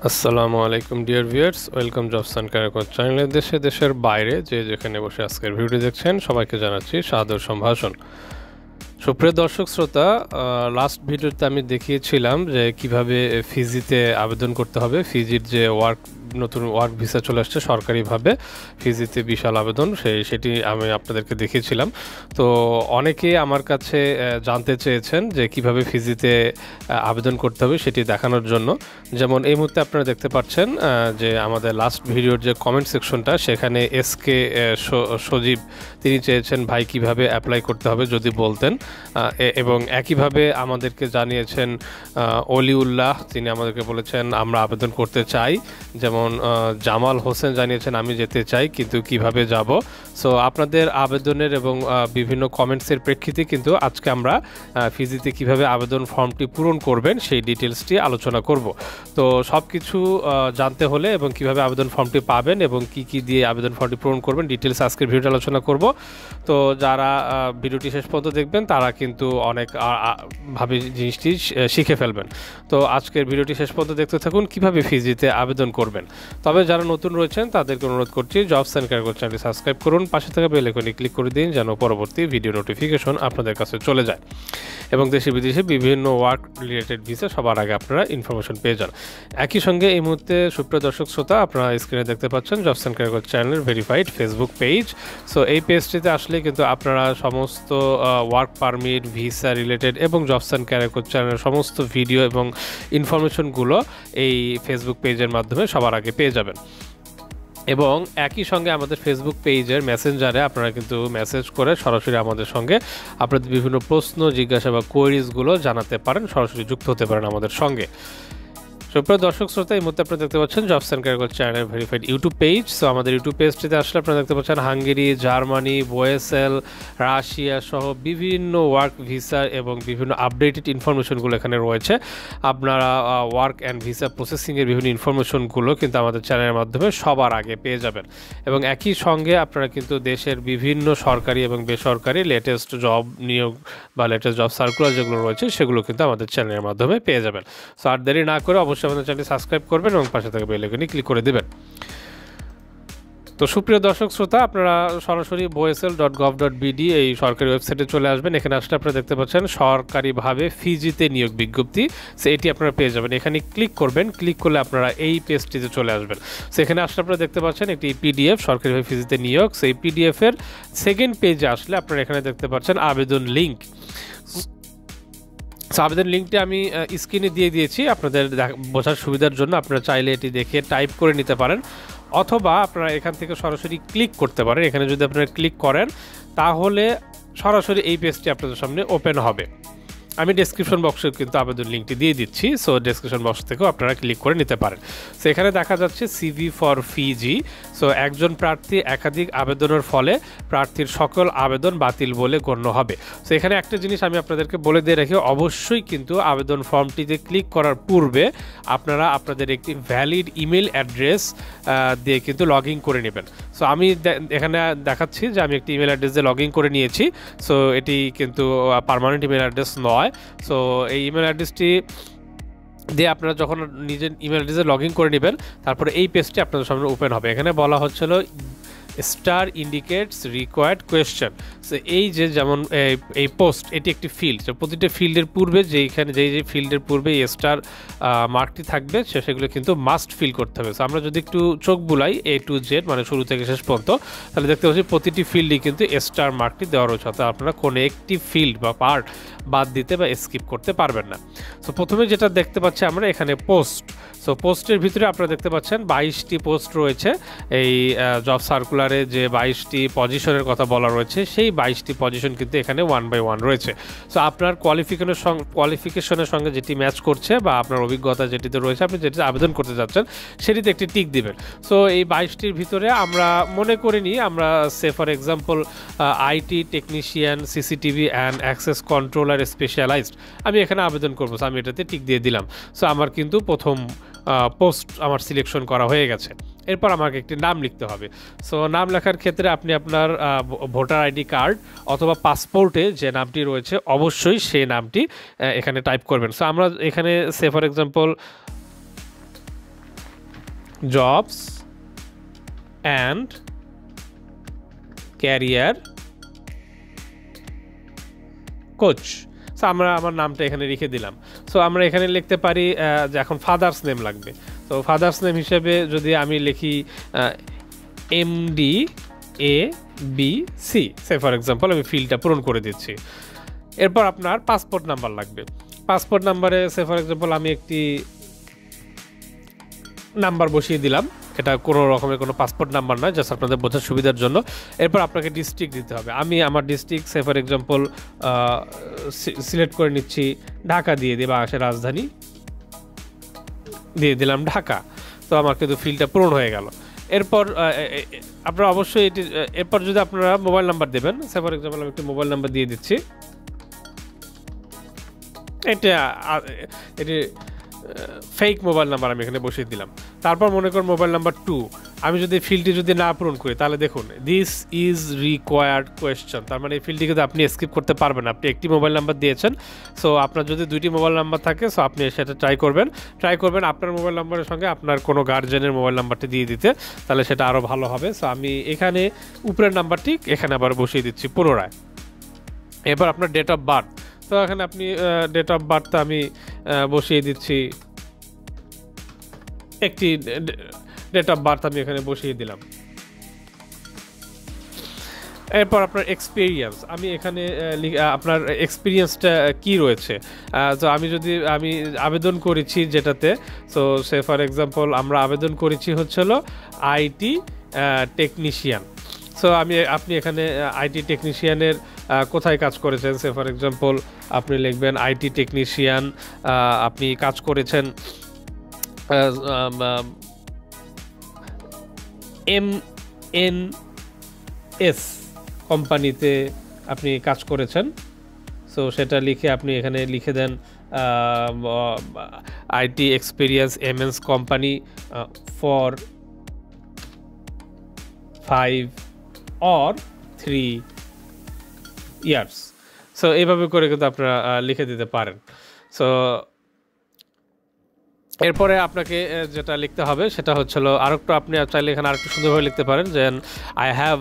আসসালামু আলাইকুম dear viewers, welcome jobs and career চ্যানেলে। দেশের বাইরে যে যেখানে বসে আজকের ভিডিওটি দেখছেন সবাইকে জানাচ্ছি সাদর সম্ভাষণ। সুপ্রিয় দর্শক শ্রোতা, লাস্ট ভিডিওতে আমি দেখিয়েছিলাম যে কিভাবে ফিজিতে আবেদন করতে হবে। ফিজির যে নতুন ওয়ার্ক ভিসা চলে আসছে সরকারিভাবে, ফিজিতে বিশাল আবেদন, সেটি আমি আপনাদেরকে দেখিয়েছিলাম। তো অনেকে আমার কাছে জানতে চেয়েছেন যে কিভাবে ফিজিতে আবেদন করতে হবে সেটি দেখানোর জন্য। যেমন এই মুহূর্তে আপনারা দেখতে পাচ্ছেন যে আমাদের লাস্ট ভিডিওর যে কমেন্ট সেকশনটা, সেখানে এসকে সজীব তিনি চেয়েছেন ভাই কিভাবে অ্যাপ্লাই করতে হবে যদি বলতেন, এবং একইভাবে আমাদেরকে জানিয়েছেন অলিউল্লাহ, তিনি আমাদেরকে বলেছেন আমরা আবেদন করতে চাই। যেমন জামাল হোসেন জানিয়েছেন আমি যেতে চাই কিন্তু কিভাবে যাব। সো আপনাদের আবেদনের এবং বিভিন্ন কমেন্টসের প্রেক্ষিতে কিন্তু আজকে আমরা ফিজিতে কিভাবে আবেদন ফর্মটি পূরণ করবেন সেই ডিটেলসটি আলোচনা করব। তো সব কিছু জানতে হলে এবং কিভাবে আবেদন ফর্মটি পাবেন এবং কি দিয়ে আবেদন ফর্মটি পূরণ করবেন ডিটেলস আজকের ভিডিওতে আলোচনা করব। তো যারা ভিডিওটি শেষ পর্যন্ত দেখবেন তারা কিন্তু অনেক ভাবে জিনিসটি শিখে ফেলবেন। তো আজকের ভিডিওটি শেষ পর্যন্ত দেখতে থাকুন কিভাবে ফিজিতে আবেদন করবেন। তবে যারা নতুন রয়েছেন তাদেরকে অনুরোধ করছি জবস অ্যান্ড ক্যারিয়ার চ্যানেলটি সাবস্ক্রাইব করুন, পাশে থাকা বেল আইকনে ক্লিক করে দিন যেন পরবর্তী ভিডিও নোটিফিকেশন আপনাদের কাছে চলে যায় এবং দেশে বিদেশে বিভিন্ন ওয়ার্ক রিলেটেড ভিসা সবার আগে আপনারা ইনফরমেশন পেয়ে যান। একই সঙ্গে এই মুহূর্তে সুপ্রিয় দর্শক শ্রোতা, আপনারা স্ক্রিনে দেখতে পাচ্ছেন জবস অ্যান্ড ক্যারিয়ার চ্যানেলের ভেরিফাইড ফেসবুক পেজ। সো এই পেজটিতে আসলে কিন্তু আপনারা সমস্ত ওয়ার্ক পারমিট, ভিসা রিলেটেড এবং জবস অ্যান্ড ক্যারিয়ার চ্যানেলের সমস্ত ভিডিও এবং ইনফরমেশনগুলো এই ফেসবুক পেজের মাধ্যমে সবার আগে পেয়ে যাবেন। এবং একই সঙ্গে আমাদের ফেসবুক পেজের মেসেঞ্জারে আপনারা কিন্তু মেসেজ করে সরাসরি আমাদের সঙ্গে আপনাদের বিভিন্ন প্রশ্ন, জিজ্ঞাসা বা কোয়েরিজগুলো জানাতে পারেন, সরাসরি যুক্ত হতে পারেন আমাদের সঙ্গে। সুপ্রিয় দর্শক শ্রোতা, এই মুহূর্তে আপনারা দেখতে পাচ্ছেন jobs and career channel verified YouTube page. So আমাদের ইউটিউব পেজটিতে আসলে আপনারা দেখতে পাচ্ছেন হাঙ্গেরি, জার্মানি, ওয়েসেল, রাশিয়া সহ বিভিন্ন ওয়ার্ক ভিসা এবং বিভিন্ন আপডেটেড ইনফরমেশনগুলো এখানে রয়েছে। আপনারা ওয়ার্ক অ্যান্ড ভিসা প্রসেসিংয়ের বিভিন্ন ইনফরমেশনগুলো কিন্তু আমাদের চ্যানেলের মাধ্যমে সবার আগে পেয়ে যাবেন। এবং একই সঙ্গে আপনারা কিন্তু দেশের বিভিন্ন সরকারি এবং বেসরকারি লেটেস্ট জব নিয়োগ বা লেটেস্ট জব সার্কুলার যেগুলো রয়েছে সেগুলো কিন্তু আমাদের চ্যানেলের মাধ্যমে পেয়ে যাবেন। সো আর দেরি না করে অবশ্যই আমাদের চ্যানেলটি সাবস্ক্রাইব করবেন এবং পাশে থাকা বেল আইকনে ক্লিক করে দেবেন। তো সুপ্রিয় দর্শক শ্রোতা, আপনারা সরাসরি boesl.gov.bd এই সরকারি ওয়েবসাইটে চলে আসবেন। এখানে আসলে আপনারা দেখতে পাচ্ছেন সরকারিভাবে ফিজিতে নিয়োগ বিজ্ঞপ্তি, সো এটি আপনারা পেয়ে যাবেন। এখানে ক্লিক করবেন, ক্লিক করলে আপনারা এই পেজটিতে চলে আসবেন। সো এখানে আসলে আপনারা দেখতে পাচ্ছেন একটি পিডিএফ, সরকারিভাবে ফিজিতে নিয়োগ। সেই পিডিএফের সেকেন্ড পেজে আসলে আপনারা এখানে দেখতে পাচ্ছেন আবেদন লিঙ্ক। আবেদন লিঙ্কটি আমি স্ক্রিনে দিয়ে দিয়েছি আপনাদের বোঝার সুবিধার জন্য। আপনারা চাইলে এটি দেখে টাইপ করে নিতে পারেন অথবা আপনারা এখান থেকে সরাসরি ক্লিক করতে পারেন। এখানে যদি আপনারা ক্লিক করেন তাহলে সরাসরি এই পেজটি আপনাদের সামনে ওপেন হবে। আমি ডেসক্রিপশন বক্সে কিন্তু আবেদন লিঙ্কটি দিয়ে দিচ্ছি, সো ডেসক্রিপশন বক্স থেকেও আপনারা ক্লিক করে নিতে পারেন। সো এখানে দেখা যাচ্ছে সিভি ফর ফিজি। সো একজন প্রার্থী একাধিক আবেদনের ফলে প্রার্থীর সকল আবেদন বাতিল বলে গণ্য হবে। সো এখানে একটা জিনিস আমি আপনাদেরকে বলে দিয়ে রাখি, অবশ্যই কিন্তু আবেদন ফর্মটিতে ক্লিক করার পূর্বে আপনারা আপনাদের একটি ভ্যালিড ইমেল অ্যাড্রেস দিয়ে কিন্তু লগ ইন করে নেবেন। সো আমি এখানে দেখাচ্ছি যে আমি একটি ইমেল অ্যাড্রেস দিয়ে লগ ইন করে নিয়েছি। সো এটি কিন্তু পার্মানেন্ট ইমেল অ্যাড্রেস নয়। সো এই ইমেল অ্যাড্রেসটি দিয়ে আপনারা যখন নিজের ইমেল অ্যাড্রেসে লগ ইন করে নেবেন তারপরে এই পেজটি আপনাদের সামনে ওপেন হবে। এখানে বলা হচ্ছিল star indicates required question. So এই যে যেমন এই পোস্ট, এটি একটি ফিল্ড, প্রতিটা ফিল্ডের পূর্বে যেইখানে যে ফিল্ডের পূর্বে এই স্টার মার্কটি থাকবে সেগুলো কিন্তু মাস্ট ফিল করতে হবে। সো আমরা যদি একটু চোখ বুলাই A to Z মানে শুরু থেকে শেষ পর্যন্ত, তাহলে দেখতে পাচ্ছি প্রতিটি ফিল্ডই কিন্তু স্টার মার্কটি দেওয়া রয়েছে, অর্থাৎ আপনারা কোনো একটি ফিল্ড বা পার্ট বাদ দিতে বা স্কিপ করতে পারবেন না। সো প্রথমে যেটা দেখতে পাচ্ছি আমরা এখানে পোস্ট। সো পোস্টের ভিতরে আপনারা দেখতে পাচ্ছেন 22টি পোস্ট রয়েছে। এই জব সার্কুলারে যে 22টি পজিশনের কথা বলা রয়েছে সেই 22টি পজিশন কিন্তু এখানে 1 by 1 রয়েছে। সো আপনার কোয়ালিফিকেশনের সঙ্গে যেটি ম্যাচ করছে বা আপনার অভিজ্ঞতা যেটিতে রয়েছে, আপনি যেটি আবেদন করতে যাচ্ছেন সেটিতে একটি টিক দিবেন। সো এই 22টির ভিতরে আমরা মনে করে নিই আমরা for example IT technician, CCTV and access controller specialised আমি এখানে আবেদন করবো। সো আমি এটাতে টিক দিয়ে দিলাম। সো আমার কিন্তু প্রথম পোস্ট আমার সিলেকশন করা হয়ে গেছে। এরপর আমাকে একটি নাম লিখতে হবে। সো নাম লেখার ক্ষেত্রে আপনি আপনার ভোটার আইডি কার্ড অথবা পাসপোর্টে যে নামটি রয়েছে অবশ্যই সেই নামটি এখানে টাইপ করবেন। সো আমরা এখানে for example jobs and career coach. So আমরা আমার নামটা এখানে লিখে দিলাম। সো আমরা এখানে লিখতে পারি যে এখন ফাদার্স নেম লাগবে। তো ফাদার্স নেম হিসেবে যদি আমি লিখি MDABC, সে ফর এক্সাম্পল আমি ফিল্ডটা পূরণ করে দিচ্ছি। এরপর আপনার পাসপোর্ট নাম্বার লাগবে। পাসপোর্ট নাম্বারে সে ফর এক্সাম্পল আমি একটি নাম্বার বসিয়ে দিলাম, এটা কোনো রকমের কোনো পাসপোর্ট নাম্বার নয়, জাস্ট আপনাদের বোঝার সুবিধার জন্য। এরপর আপনাকে ডিস্ট্রিক্ট দিতে হবে। আমি আমার district say for example select করে নিচ্ছি, ঢাকা দিয়ে দিই, বাংলাদেশের রাজধানী দিয়ে দিলাম ঢাকা। তো আমার কিন্তু ফিল্ডটা পূরণ হয়ে গেল। এরপর আপনারা অবশ্যই এটি এরপর যদি আপনারা মোবাইল নাম্বার দেবেন, সে ফর এক্সাম্পল আমি একটি মোবাইল নাম্বার দিয়ে দিচ্ছি। এটি ফেক মোবাইল নাম্বার আমি এখানে বসিয়ে দিলাম। তারপর মনে করুন মোবাইল নাম্বার 2, আমি যদি ফিল্ডটি যদি না পূরণ করি তাহলে দেখুন দিস ইজ রিকোয়ার্ড কোয়েশ্চন, তার মানে এই ফিল্ডটি কিন্তু আপনি স্কিপ করতে পারবেন। আপনি একটি মোবাইল নাম্বার দিয়েছেন, সো আপনার যদি 2টি মোবাইল নাম্বার থাকে সো আপনি সেটা ট্রাই করবেন আপনার মোবাইল নাম্বারের সঙ্গে আপনার কোনো গার্জেনের মোবাইল নাম্বারটি দিয়ে দিতে, তাহলে সেটা আরও ভালো হবে। সো আমি এখানে উপরের নাম্বারটি এখানে আবার বসিয়ে দিচ্ছি পুনরায়। এবার আপনার ডেট অফ বার্থ, তো এখানে আপনি ডেট অফ বার্থটা আমি বসিয়ে দিচ্ছি, একটি ডেট অফ বার্থ আমি এখানে বসিয়ে দিলাম। এরপর আপনার এক্সপিরিয়েন্স, আমি এখানে আপনার এক্সপিরিয়েন্সটা কি রয়েছে। তো আমি আবেদন করেছি যেটাতে, সো সে ফর এক্সাম্পল আমরা আবেদন করেছি হচ্ছিল আইটি টেকনিশিয়ান। সো আপনি এখানে আইটি টেকনিশিয়ানের কোথায় কাজ করেছেন, সে ফর এক্সাম্পল আপনি লিখবেন আইটি টেকনিশিয়ান, আপনি কাজ করেছেন MNS কোম্পানিতে আপনি কাজ করেছেন। সো সেটা লিখে আপনি এখানে লিখে দেন IT experience MNS company for 5 or 3 years। So এইভাবে করে কিন্তু আপনারা লিখে দিতে পারেন। সো এরপরে আপনাকে যেটা লিখতে হবে সেটা হচ্ছিল আরেকটু, আপনি চাইলে এখানে আরেকটু সুন্দরভাবে লিখতে পারেন যে I have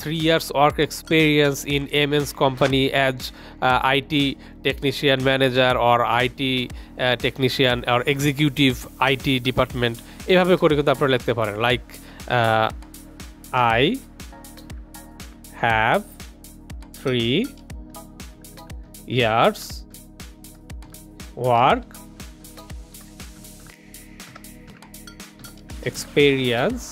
3 years work experience in MNS company as IT technician manager or IT technician or executive IT department. এভাবে করে কিন্তু আপনারা লিখতে পারেন, like I have 3 years work experience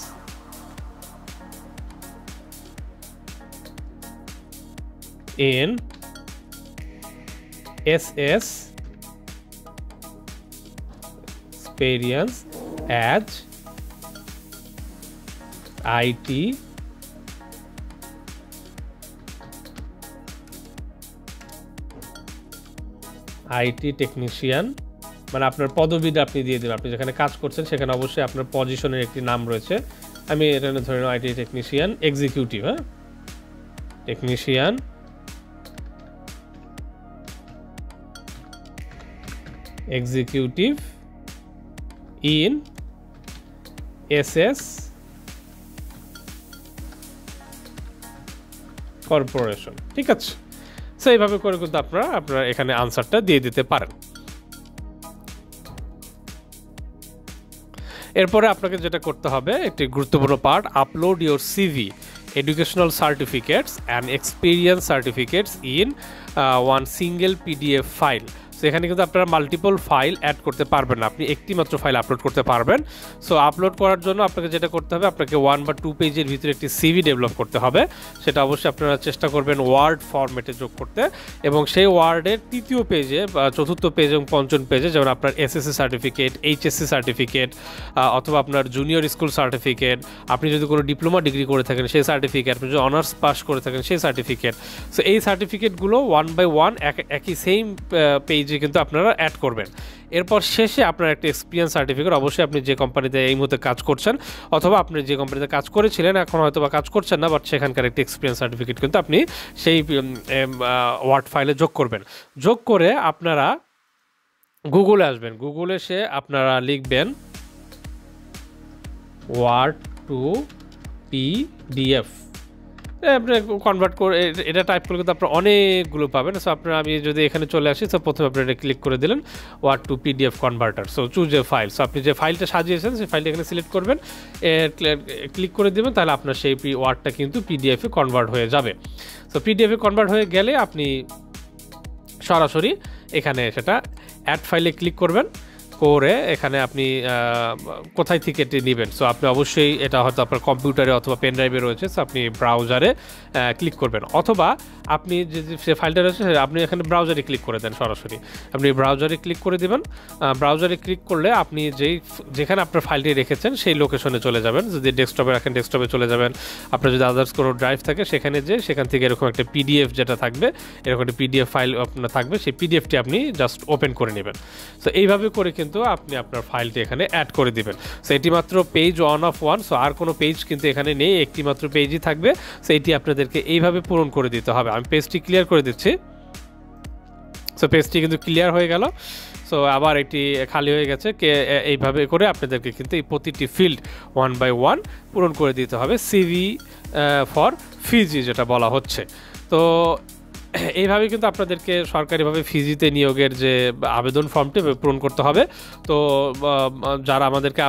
in SS experience as IT technician, মানে আপনার পদবিটা আপনি দিয়ে দিন, আপনি যেখানে কাজ করছেন সেখানে অবশ্যই আপনার পজিশনের একটি নাম রয়েছে। আমি এটা ধরে নেব IT technician executive, technician executive in SS corporation. ঠিক আছে, সো এইভাবে করে কিন্তু আপনারা এখানে আনসারটা দিয়ে দিতে পারেন। এরপরে আপনাকে যেটা করতে হবে, একটি গুরুত্বপূর্ণ part, upload your CV, educational certificates and experience certificates in one single PDF file। So এখানে কিন্তু আপনারা মাল্টিপল ফাইল অ্যাড করতে পারবেন না, আপনি একটি মাত্র ফাইল আপলোড করতে পারবেন। সো আপলোড করার জন্য আপনাকে যেটা করতে হবে, আপনাকে 1 বা 2 পেজের ভিতরে একটি CV ডেভেলপ করতে হবে। সেটা অবশ্যই আপনারা চেষ্টা করবেন ওয়ার্ড ফরম্যাটে যোগ করতে, এবং সেই ওয়ার্ডের 3য় পেজে বা 4র্থ পেজ এবং 5ম পেজে, যেমন আপনার SSC সার্টিফিকেট, HSC সার্টিফিকেট, অথবা আপনার জুনিয়র স্কুল সার্টিফিকেট, আপনি যদি কোনো ডিপ্লোমা ডিগ্রি করে থাকেন সেই সার্টিফিকেট, আপনি যদি অনার্স পাস করে থাকেন সেই সার্টিফিকেট। সো এই সার্টিফিকেটগুলো 1 by 1 একই সেম পেজে কিন্তু আপনারা অ্যাড করবেন। এরপর শেষে আপনার একটা এক্সপিরিয়েন্স সার্টিফিকেট, অবশ্যই আপনি যে কোম্পানিতে এই মুহূর্তে কাজ করছেন অথবা আপনি যে কোম্পানিতে কাজ করেছিলেন এখন হয়তো বা কাজ করছেন না, বাট সেখানকার একটা এক্সপিরিয়েন্স সার্টিফিকেট কিন্তু আপনি সেই ওয়ার্ড ফাইলে যোগ করবেন। যোগ করে আপনারা গুগলে আসবেন, গুগলে এসে আপনারা লিখবেন ওয়ার্ড টু পিডিএফ আপনি কনভার্ট করে এটা টাইপ করলে কিন্তু আপনার অনেকগুলো পাবেন। সো আপনারা আমি যদি এখানে চলে আসি, সো প্রথমে আপনি এটা ক্লিক করে দিলেন word to PDF converter. So choose a file. So আপনি যে ফাইলটা সাজিয়েছেন সেই ফাইলটা এখানে সিলেক্ট করবেন, ক্লিক করে দেবেন, তাহলে আপনার সেই ওয়ার্ডটা কিন্তু পিডিএফে কনভার্ট হয়ে যাবে। সো পিডিএফে কনভার্ট হয়ে গেলে আপনি সরাসরি এখানে সেটা অ্যাড ফাইলে ক্লিক করবেন, করে এখানে আপনি কোথায় থেকে এটি নেবেন। সো আপনি অবশ্যই এটা হয়তো আপনার কম্পিউটারে অথবা পেন ড্রাইভে রয়েছে, সো আপনি ব্রাউজারে ক্লিক করবেন, অথবা আপনি যে ফাইলটা রয়েছে আপনি এখানে ব্রাউজারে ক্লিক করে দেন। সরাসরি আপনি ব্রাউজারে ক্লিক করে দেবেন। ব্রাউজারে ক্লিক করলে আপনি যেখানে আপনার ফাইলটি রেখেছেন সেই লোকেশনে চলে যাবেন। যদি ডেস্কটপে রাখেন ডেস্কটপে চলে যাবেন, আপনার যদি আদার্স কোনো ড্রাইভ থাকে সেখানে সেখান থেকে এরকম একটা পিডিএফ যেটা থাকবে, এরকম একটা পিডিএফ ফাইল আপনার থাকবে, সেই পিডিএফটি আপনি জাস্ট ওপেন করে নেবেন। সো এইভাবে করে কিন্তু আপনি আপনার ফাইলটি এখানে অ্যাড করে দিবেন। সো এটি মাত্র পেজ 1 of 1। সো আর কোনো পেজ কিন্তু এখানে নেই, একটি মাত্র পেজই থাকবে। সো এটি আপনাদেরকে এইভাবে পূরণ করে দিতে হবে। আমি পেজটি ক্লিয়ার করে দিচ্ছি। সো পেজটি কিন্তু ক্লিয়ার হয়ে গেল। সো আবার এটি খালি হয়ে গেছে। এইভাবে করে আপনাদেরকে কিন্তু এই প্রতিটি ফিল্ড 1 by 1 পূরণ করে দিতে হবে, সিভি ফর ফিজি যেটা বলা হচ্ছে। তো এইভাবে কিন্তু আপনাদেরকে সরকারিভাবে ফিজিতে নিয়োগের যে আবেদন ফর্মটি পূরণ করতে হবে। তো যারা আমাদেরকে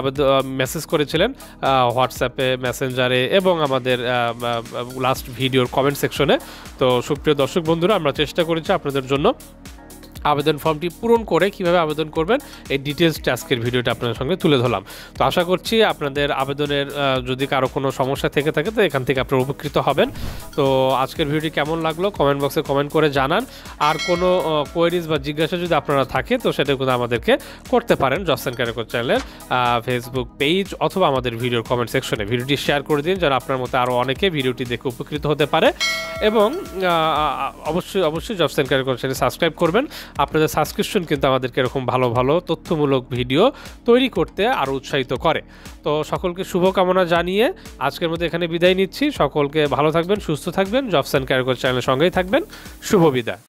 মেসেজ করেছিলেন হোয়াটসঅ্যাপে, মেসেঞ্জারে এবং আমাদের লাস্ট ভিডিওর কমেন্ট সেকশনে, তো সুপ্রিয় দর্শক বন্ধুরা, আমরা চেষ্টা করেছি আপনাদের জন্য আবেদন ফর্মটি পূরণ করে কিভাবে আবেদন করবেন এই ডিটেলসটা আজকের ভিডিওটা আপনাদের সঙ্গে তুলে ধরলাম। তো আশা করছি আপনাদের আবেদনের যদি কারো কোনো সমস্যা থেকে থাকে তো এখান থেকে আপনারা উপকৃত হবেন। তো আজকের ভিডিওটি কেমন লাগলো কমেন্ট বক্সে কমেন্ট করে জানান। আর কোনো কোয়েরিজ বা জিজ্ঞাসা যদি আপনারা থাকে তো সেটা কিন্তু আমাদেরকে করতে পারেন জবস অ্যান্ড ক্যারিয়ার চ্যানেলের ফেসবুক পেজ অথবা আমাদের ভিডিওর কমেন্ট সেকশনে। ভিডিওটি শেয়ার করে দিন যেন আপনার মতো আরও অনেকে ভিডিওটি দেখে উপকৃত হতে পারে, এবং অবশ্যই jobs and career channel subscribe করবেন। আপনাদের সাবস্ক্রিপশন কিন্তু আমাদেরকে এরকম ভালো ভালো তথ্যমূলক ভিডিও তৈরি করতে আরও উৎসাহিত করে। তো সকলকে শুভকামনা জানিয়ে আজকের মধ্যে এখানে বিদায় নিচ্ছি। সকলকে ভালো থাকবেন, সুস্থ থাকবেন, জবস অ্যান্ড ক্যারিয়ার চ্যানেলের সঙ্গেই থাকবেন। শুভ বিদায়।